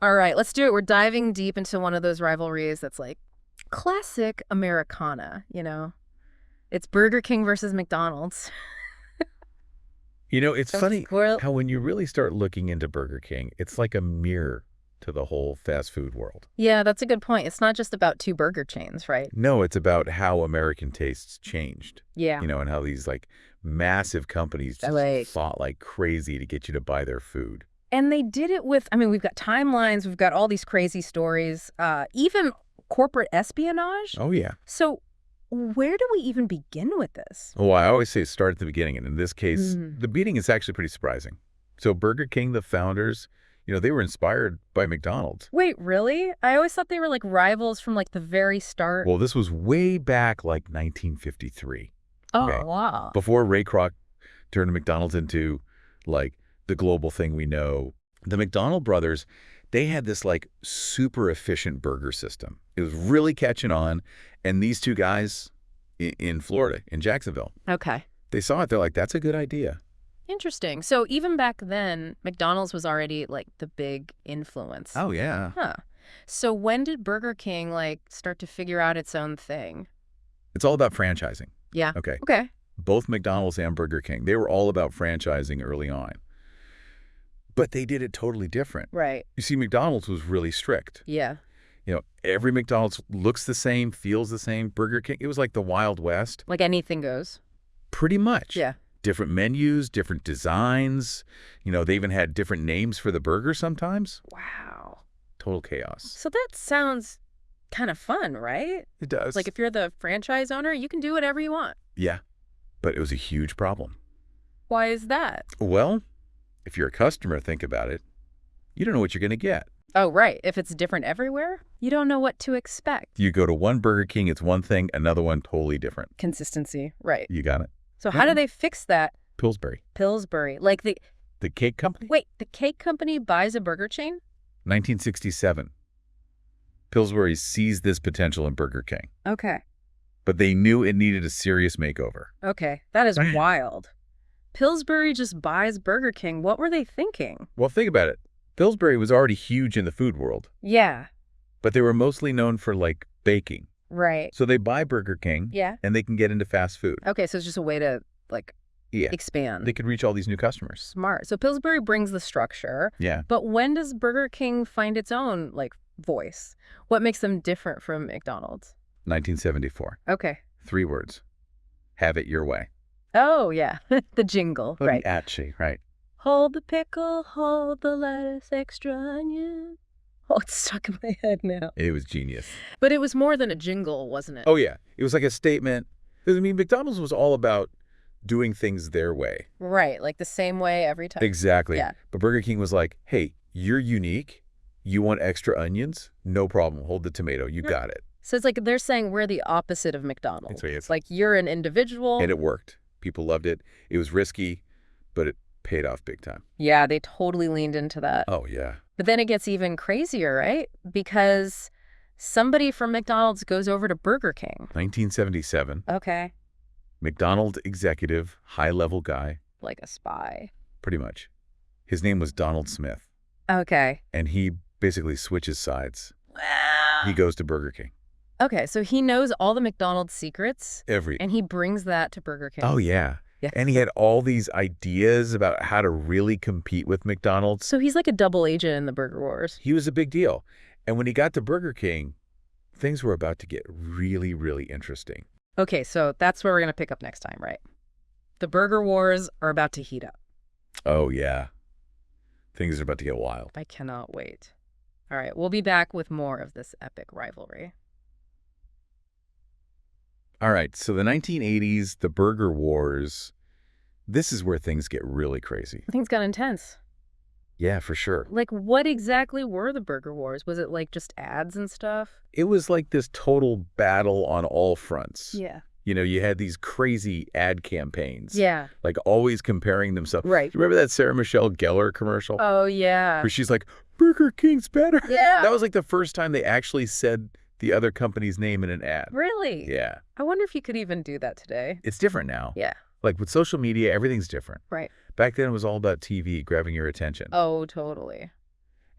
All right, let's do it. We're diving deep into one of those rivalries that's like classic Americana, you know? It's Burger King versus McDonald's. You know, it's funny Squirrel. how when you really start looking into Burger King, it's like a mirror to the whole fast food world. Yeah, that's a good point. It's not just about two burger chains, right? No, it's about how American tastes changed, Yeah. and how these like massive companies just Like- fought like crazy to get you to buy their food. And they did it with, I mean, we've got timelines, we've got all these crazy stories, even corporate espionage. Oh, yeah. So where do we even begin with this? Well, I always say start at the beginning. And in this case, Mhm. the beginning is actually pretty surprising. So Burger King, the founders, they were inspired by McDonald's. Wait, really? I always thought they were like rivals from like the very start. Well, this was way back like 1953. Oh, okay. wow. Before Ray Kroc turned McDonald's into like the global thing we know. The McDonald brothers, they had this like super efficient burger system. It was really catching on. And these two guys in Florida, in Jacksonville, Okay. they saw it. They're like, that's a good idea. Interesting. So even back then, McDonald's was already like the big influence. Oh, yeah. Huh. So when did Burger King like start to figure out its own thing? It's all about franchising. Yeah. Okay. Okay. Both McDonald's and Burger King, they were all about franchising early on. But they did it totally different. Right. You see, McDonald's was really strict. Yeah. Every McDonald's looks the same, feels the same. Burger King, it was like the Wild West. Like anything goes. Pretty much. Yeah. Different menus, different designs. They even had different names for the burger sometimes. Wow. Total chaos. So that sounds kind of fun, right? It does. Like if you're the franchise owner, you can do whatever you want. Yeah, but it was a huge problem. Why is that? Well, if you're a customer, think about it. You don't know what you're going to get. Oh, right. If it's different everywhere, you don't know what to expect. You go to one Burger King, it's one thing, another one totally different. Consistency. Right. You got it. So how do they fix that? Pillsbury. Pillsbury. Like The cake company? wait, the cake company buys a burger chain? 1967. Pillsbury seized this potential in Burger King, Okay. but they knew it needed a serious makeover. Okay. That is Right. wild. Pillsbury just buys Burger King. What were they thinking? Well, think about it. Pillsbury was already huge in the food world, Yeah. but they were mostly known for, like, baking. Right. So they buy Burger King, Yeah. and they can get into fast food. Okay. So it's just a way to like Yeah. expand. They could reach all these new customers. Smart. So Pillsbury brings the structure. Yeah. But when does Burger King find its own like voice? What makes them different from McDonald's? 1974. Okay. 3 words. Have it your way. Oh, yeah. The jingle. Right. Actually, right. Hold the pickle, hold the lettuce, extra onion. Oh, it's stuck in my head now. It was genius. But it was more than a jingle, wasn't it? Oh, yeah. It was like a statement. I mean, McDonald's was all about doing things their way. Right. Like the same way every time. Exactly. Yeah. But Burger King was like, hey, you're unique. You want extra onions? No problem. Hold the tomato. You got it. So it's like they're saying we're the opposite of McDonald's. That's right, it's- like you're an individual. And it worked. People loved it. It was risky, but it paid off big time. Yeah, they totally leaned into that. Oh, yeah. But then it gets even crazier, right? Because somebody from McDonald's goes over to Burger King. 1977. Okay. McDonald's executive, high-level guy, Like a spy. pretty much. His name was Donald Smith, Okay. and he basically switches sides. Wow. He goes to Burger King. Okay, so he knows all the McDonald's secrets, Every. and he brings that to Burger King. Oh, yeah. Yeah. And he had all these ideas about how to really compete with McDonald's. So he's like a double agent in the Burger Wars. He was a big deal. And when he got to Burger King, things were about to get really, really interesting. Okay, so that's where we're going to pick up next time, right? The Burger Wars are about to heat up. Oh, yeah. Things are about to get wild. I cannot wait. All right, we'll be back with more of this epic rivalry. All right, so the 1980s, the Burger Wars, this is where things get really crazy. Things got intense. Yeah, for sure. Like, what exactly were the Burger Wars? Was it like just ads and stuff? It was like this total battle on all fronts. Yeah. You had these crazy ad campaigns. Yeah. Like always comparing themselves. Right. Do you remember that Sarah Michelle Gellar commercial? Oh, yeah. Where she's like, Burger King's better. Yeah. That was like the first time they actually said the other company's name in an ad. Really? Yeah. I wonder if you could even do that today. It's different now. Yeah. Like with social media, everything's different. Right. Back then, it was all about TV, grabbing your attention. Oh, totally.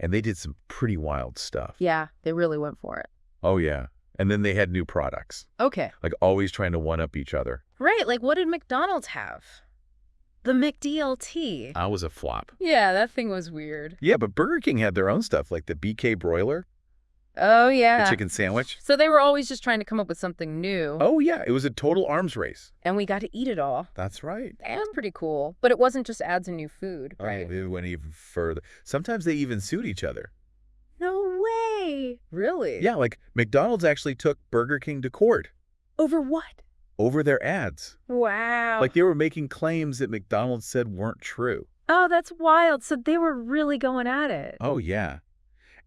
And they did some pretty wild stuff. Yeah, they really went for it. Oh, yeah. And then they had new products. Okay. Like always trying to one-up each other. Right, like what did McDonald's have? The McDLT. I was a flop. Yeah, that thing was weird. Yeah, but Burger King had their own stuff, like the BK broiler, Oh, yeah. the chicken sandwich. So they were always just trying to come up with something new. Oh, yeah. It was a total arms race. And we got to eat it all. That's right. That's pretty cool. But it wasn't just ads and new food, right? Oh, it went even further. Sometimes they even sued each other. No way. Really? Yeah, like McDonald's actually took Burger King to court Over what? over their ads. Wow. Like they were making claims that McDonald's said weren't true. Oh, that's wild. So they were really going at it. Oh, yeah.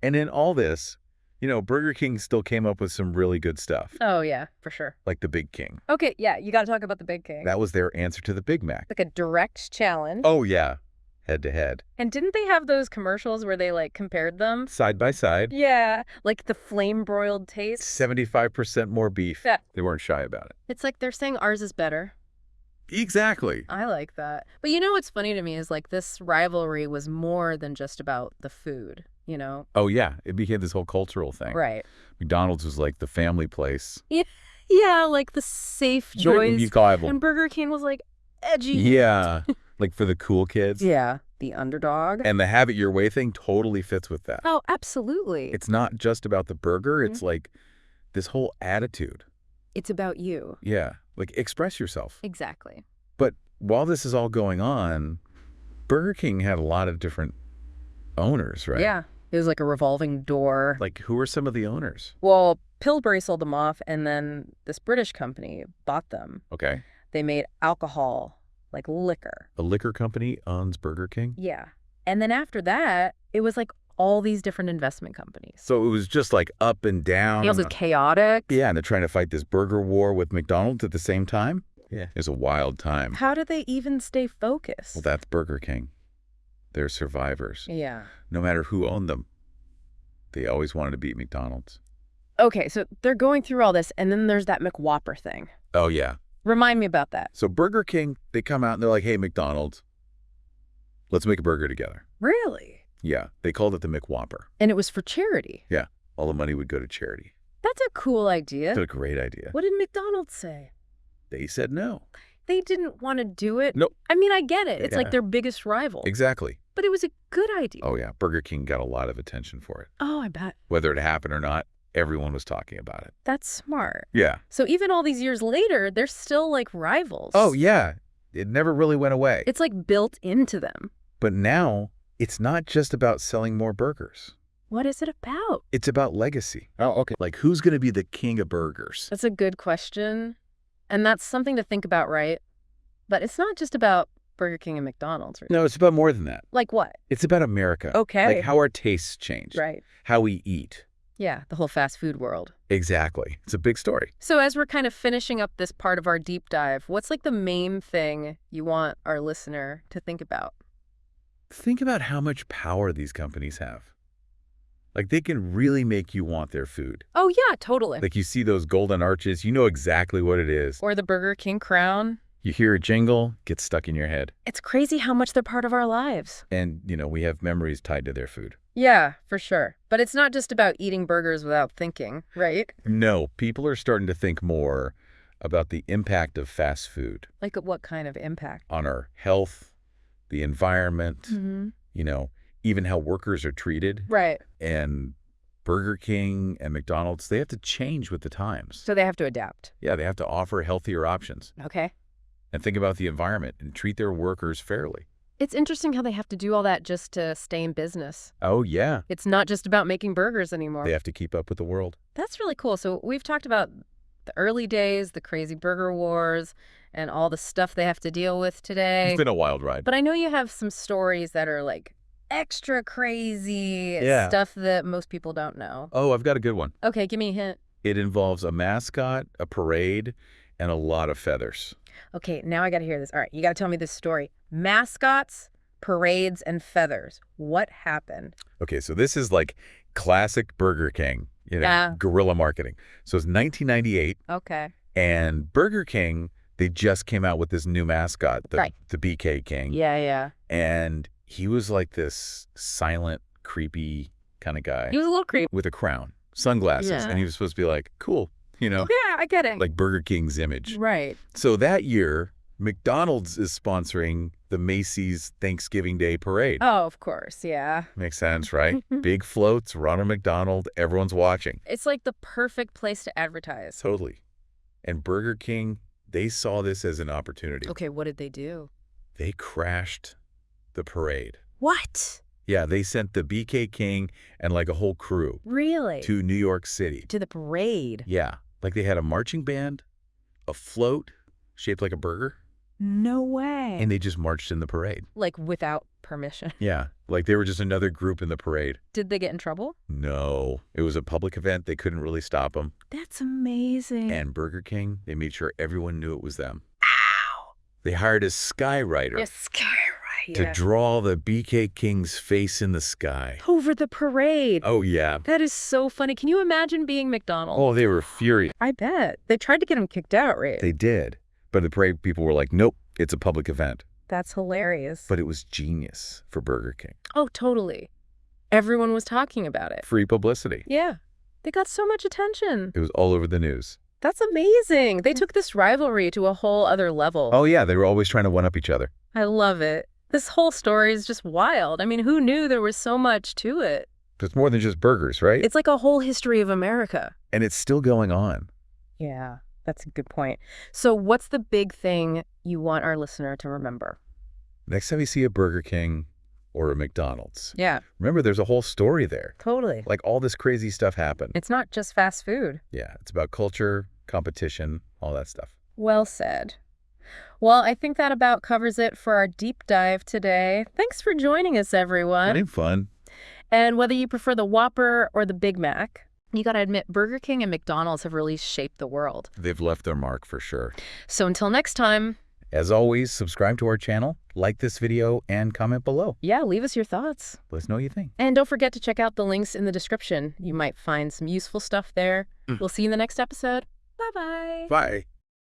And in all this, Burger King still came up with some really good stuff, Oh, yeah, for sure. like the Big King. Okay, yeah, you got to talk about the Big King. That was their answer to the Big Mac. Like a direct challenge. Oh, yeah. Head to head. And didn't they have those commercials where they, like, compared them? Side by side. Yeah, like the flame-broiled taste. 75% more beef. Yeah. They weren't shy about it. It's like they're saying ours is better. Exactly. I like that. But you know what's funny to me is, like, this rivalry was more than just about the food, you know? Oh, yeah. It became this whole cultural thing. Right. McDonald's was like the family place. Yeah, like the safe choice. And Burger King was, like, edgy. Yeah. Like for the cool kids. Yeah, the underdog. And the have it your way thing totally fits with that. Oh, absolutely. It's not just about the burger. It's like this whole attitude. It's about you. Yeah. Like express yourself. Exactly. But while this is all going on, Burger King had a lot of different owners, right? Yeah. It was like a revolving door. Like who are some of the owners? Well, Pillsbury sold them off, and then this British company bought them. Okay. They made alcohol, like liquor. A liquor company owns Burger King? Yeah. And then after that, it was like all these different investment companies. So it was just like up and down. It was chaotic. Yeah, and they're trying to fight this burger war with McDonald's at the same time? Yeah. It was a wild time. How did they even stay focused? Well, that's Burger King. They're survivors. Yeah. No matter who owned them, they always wanted to beat McDonald's. Okay, so they're going through all this, and then there's that Whopper thing. Oh, yeah. Remind me about that. So Burger King, they come out and they're like, hey, McDonald's, let's make a burger together. Really? Yeah. They called it the Whopper. And it was for charity. Yeah. All the money would go to charity. That's a cool idea. That's a great idea. What did McDonald's say? They said no. They didn't want to do it? Nope. I mean, I get it. It's Yeah. like their biggest rival. Exactly. But it was a good idea. Oh, yeah. Burger King got a lot of attention for it. Oh, I bet. Whether it happened or not, everyone was talking about it. That's smart. Yeah. So even all these years later, they're still like rivals. Oh, yeah. It never really went away. It's like built into them. But now, it's not just about selling more burgers. What is it about? It's about legacy. Oh, okay. Like, who's going to be the king of burgers? That's a good question. And that's something to think about, right? But it's not just about Burger King and McDonald's. Right? No, it's about more than that. Like what? It's about America. Okay. Like how our tastes change. Right. How we eat. Yeah, the whole fast food world. Exactly. It's a big story. So as we're kind of finishing up this part of our deep dive, what's like the main thing you want our listener to think about? Think about how much power these companies have. Like, they can really make you want their food. Oh, yeah, totally. Like, you see those golden arches, you know exactly what it is. Or the Burger King crown. You hear a jingle, gets stuck in your head. It's crazy how much they're part of our lives. And, we have memories tied to their food. Yeah, for sure. But it's not just about eating burgers without thinking, right? No, people are starting to think more about the impact of fast food. Like what kind of impact? On our health, the environment, even how workers are treated. Right. And Burger King and McDonald's, they have to change with the times. So they have to adapt. Yeah, they have to offer healthier options. Okay. And think about the environment and treat their workers fairly. It's interesting how they have to do all that just to stay in business. Oh, yeah. It's not just about making burgers anymore. They have to keep up with the world. That's really cool. So we've talked about the early days, the crazy burger wars, and all the stuff they have to deal with today. It's been a wild ride. But I know you have some stories that are like extra crazy stuff that most people don't know. Oh, I've got a good one. Okay, give me a hint. It involves a mascot, a parade, and a lot of feathers. Okay, now I got to hear this. All right, you got to tell me this story. Mascots, parades, and feathers. What happened? Okay, so this is like classic Burger King, guerrilla marketing. So it's 1998. Okay. And Burger King, they just came out with this new mascot, the BK King. Yeah. And he was like this silent creepy kind of guy He was a little creepy. with a crown, sunglasses, Yeah. and he was supposed to be like, cool, you know, Yeah, I get it. like Burger King's image. Right. So that year, McDonald's is sponsoring the Macy's Thanksgiving Day Parade. Oh, of course, yeah. Makes sense, right? Big floats, Ronald McDonald, everyone's watching. It's like the perfect place to advertise. Totally. And Burger King, they saw this as an opportunity. Okay, what did they do? They crashed the parade. What? Yeah, they sent the BK King and like a whole crew Really? to New York City. To the parade? Yeah, like they had a marching band, a float shaped like a burger, No way. and they just marched in the parade. Like without permission. Yeah, like they were just another group in the parade. Did they get in trouble? No, it was a public event. They couldn't really stop them. That's amazing. And Burger King, they made sure everyone knew it was them. Ow. They hired a skywriter Yes, right. to draw the BK King's face in the sky. Over the parade. Oh, yeah. That is so funny. Can you imagine being McDonald's? Oh, they were furious. I bet. They tried to get him kicked out, right? They did. But the parade people were like, nope, it's a public event. That's hilarious. But it was genius for Burger King. Oh, totally. Everyone was talking about it. Free publicity. Yeah. They got so much attention. It was all over the news. That's amazing. They took this rivalry to a whole other level. Oh, yeah, they were always trying to one-up each other. I love it. This whole story is just wild. I mean, who knew there was so much to it? It's more than just burgers, right? It's like a whole history of America. And it's still going on. Yeah, that's a good point. So what's the big thing you want our listener to remember? Next time you see a Burger King or a McDonald's, Yeah, remember there's a whole story there. totally. Like all this crazy stuff happened. It's not just fast food. Yeah, it's about culture, competition, all that stuff. Well said. Well, I think that about covers it for our deep dive today. Thanks for joining us, everyone. Ain't fun. And whether you prefer the Whopper or the Big Mac, you gotta admit, Burger King and McDonald's have really shaped the world. They've left their mark for sure. So until next time, As always, subscribe to our channel, like this video, and comment below. yeah, leave us your thoughts. Let us know what you think. And don't forget to check out the links in the description. You might find some useful stuff there. We'll see you in the next episode. Bye-bye. Bye.